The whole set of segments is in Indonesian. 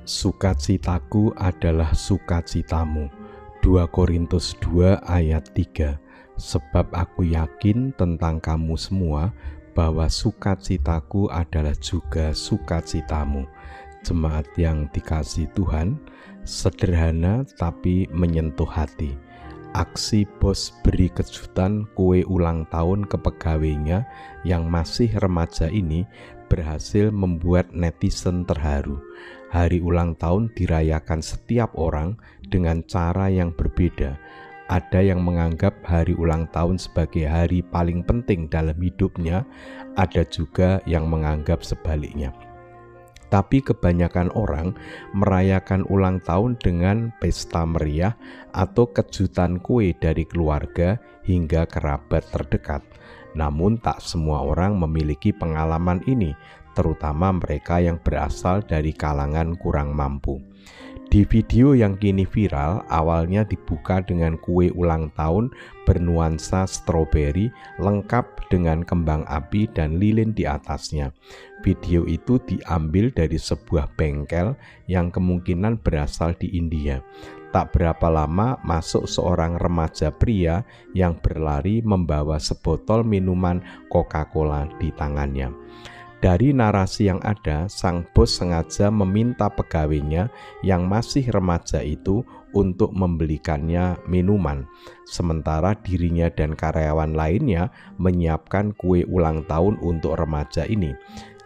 Sukacitaku adalah sukacitamu. 2 Korintus 2 ayat 3. Sebab aku yakin tentang kamu semua bahwa sukacitaku adalah juga sukacitamu. Jemaat yang dikasihi Tuhan, sederhana tapi menyentuh hati. Aksi bos beri kejutan kue ulang tahun ke pegawainya yang masih remaja ini berhasil membuat netizen terharu. Hari ulang tahun dirayakan setiap orang dengan cara yang berbeda. Ada yang menganggap hari ulang tahun sebagai hari paling penting dalam hidupnya, ada juga yang menganggap sebaliknya. Tapi kebanyakan orang merayakan ulang tahun dengan pesta meriah atau kejutan kue dari keluarga hingga kerabat terdekat. Namun tak semua orang memiliki pengalaman ini, terutama mereka yang berasal dari kalangan kurang mampu. Di video yang kini viral, awalnya dibuka dengan kue ulang tahun bernuansa stroberi lengkap dengan kembang api dan lilin di atasnya. Video itu diambil dari sebuah bengkel yang kemungkinan berasal di India. Tak berapa lama masuk seorang remaja pria yang berlari membawa sebotol minuman Coca-Cola di tangannya. Dari narasi yang ada, sang bos sengaja meminta pegawainya yang masih remaja itu untuk membelikannya minuman, sementara dirinya dan karyawan lainnya menyiapkan kue ulang tahun untuk remaja ini.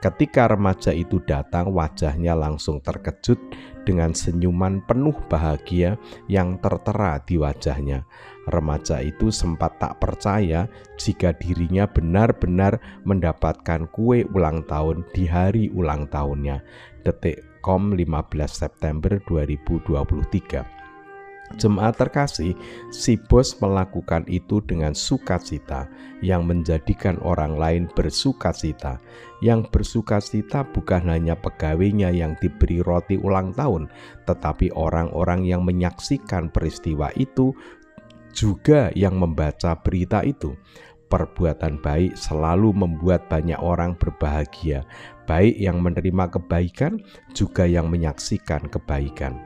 Ketika remaja itu datang, wajahnya langsung terkejut dengan senyuman penuh bahagia yang tertera di wajahnya. Remaja itu sempat tak percaya jika dirinya benar-benar mendapatkan kue ulang tahun di hari ulang tahunnya. Detik.com 15 September 2023. Jemaat terkasih, si bos melakukan itu dengan sukacita yang menjadikan orang lain bersukacita. Yang bersukacita bukan hanya pegawainya yang diberi roti ulang tahun, tetapi orang-orang yang menyaksikan peristiwa itu, juga yang membaca berita itu. Perbuatan baik selalu membuat banyak orang berbahagia, baik yang menerima kebaikan, juga yang menyaksikan kebaikan.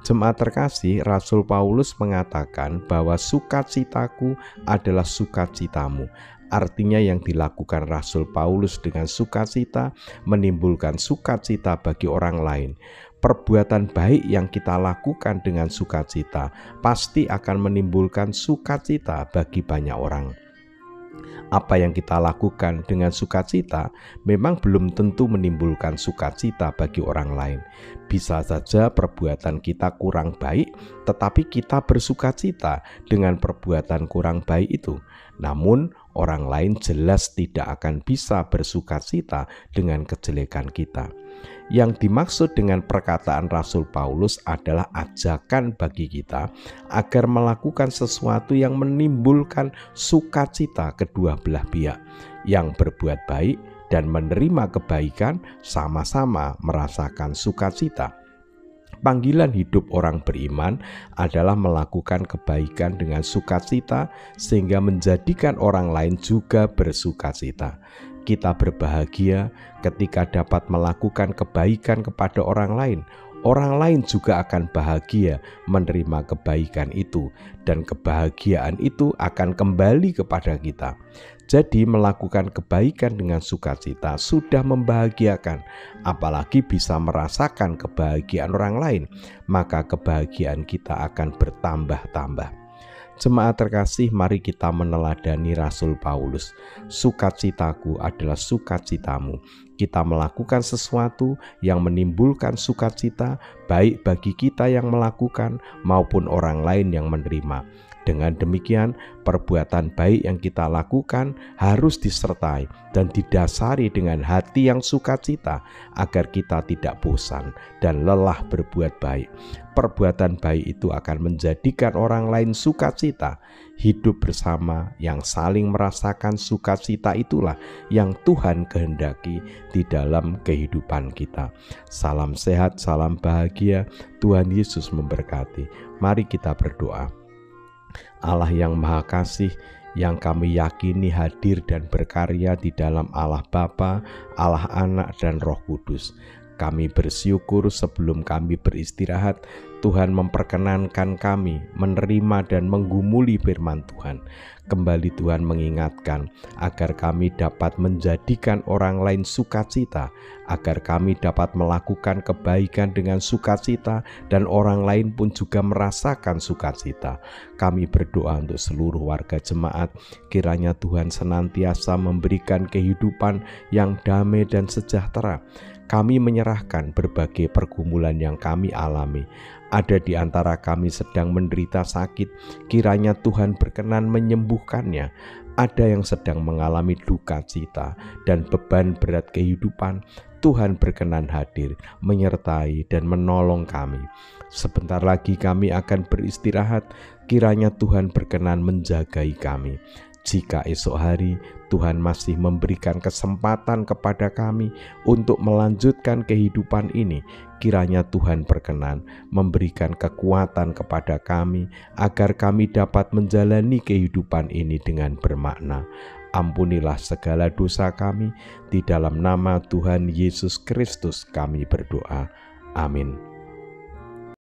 Jemaat terkasih, Rasul Paulus mengatakan bahwa sukacitaku adalah sukacitamu. Artinya yang dilakukan Rasul Paulus dengan sukacita menimbulkan sukacita bagi orang lain. Perbuatan baik yang kita lakukan dengan sukacita pasti akan menimbulkan sukacita bagi banyak orang. Apa yang kita lakukan dengan sukacita memang belum tentu menimbulkan sukacita bagi orang lain. Bisa saja perbuatan kita kurang baik, tetapi kita bersukacita dengan perbuatan kurang baik itu. Namun, orang lain jelas tidak akan bisa bersukacita dengan kejelekan kita. Yang dimaksud dengan perkataan Rasul Paulus adalah ajakan bagi kita agar melakukan sesuatu yang menimbulkan sukacita kedua belah pihak. Yang berbuat baik dan menerima kebaikan sama-sama merasakan sukacita. Panggilan hidup orang beriman adalah melakukan kebaikan dengan sukacita sehingga menjadikan orang lain juga bersukacita. Kita berbahagia ketika dapat melakukan kebaikan kepada orang lain. Orang lain juga akan bahagia menerima kebaikan itu, dan kebahagiaan itu akan kembali kepada kita. Jadi melakukan kebaikan dengan sukacita sudah membahagiakan, apalagi bisa merasakan kebahagiaan orang lain, maka kebahagiaan kita akan bertambah-tambah. Jemaat terkasih, mari kita meneladani Rasul Paulus. Sukacitaku adalah sukacitamu. Kita melakukan sesuatu yang menimbulkan sukacita, baik bagi kita yang melakukan maupun orang lain yang menerima. Dengan demikian, perbuatan baik yang kita lakukan harus disertai dan didasari dengan hati yang sukacita agar kita tidak bosan dan lelah berbuat baik. Perbuatan baik itu akan menjadikan orang lain sukacita. Hidup bersama yang saling merasakan sukacita itulah yang Tuhan kehendaki di dalam kehidupan kita. Salam sehat, salam bahagia. Tuhan Yesus memberkati. Mari kita berdoa. Allah yang Maha Kasih, yang kami yakini hadir dan berkarya di dalam Allah Bapa, Allah Anak, dan Roh Kudus. Kami bersyukur sebelum kami beristirahat, Tuhan memperkenankan kami menerima dan menggumuli firman Tuhan. Kembali Tuhan mengingatkan agar kami dapat menjadikan orang lain sukacita, agar kami dapat melakukan kebaikan dengan sukacita dan orang lain pun juga merasakan sukacita. Kami berdoa untuk seluruh warga jemaat, kiranya Tuhan senantiasa memberikan kehidupan yang damai dan sejahtera. Kami menyerahkan berbagai pergumulan yang kami alami. Ada di antara kami sedang menderita sakit, kiranya Tuhan berkenan menyembuhkannya. Ada yang sedang mengalami duka cita dan beban berat kehidupan, Tuhan berkenan hadir, menyertai dan menolong kami. Sebentar lagi kami akan beristirahat, kiranya Tuhan berkenan menjagai kami. Jika esok hari Tuhan masih memberikan kesempatan kepada kami untuk melanjutkan kehidupan ini, kiranya Tuhan berkenan memberikan kekuatan kepada kami agar kami dapat menjalani kehidupan ini dengan bermakna. Ampunilah segala dosa kami, di dalam nama Tuhan Yesus Kristus kami berdoa. Amin.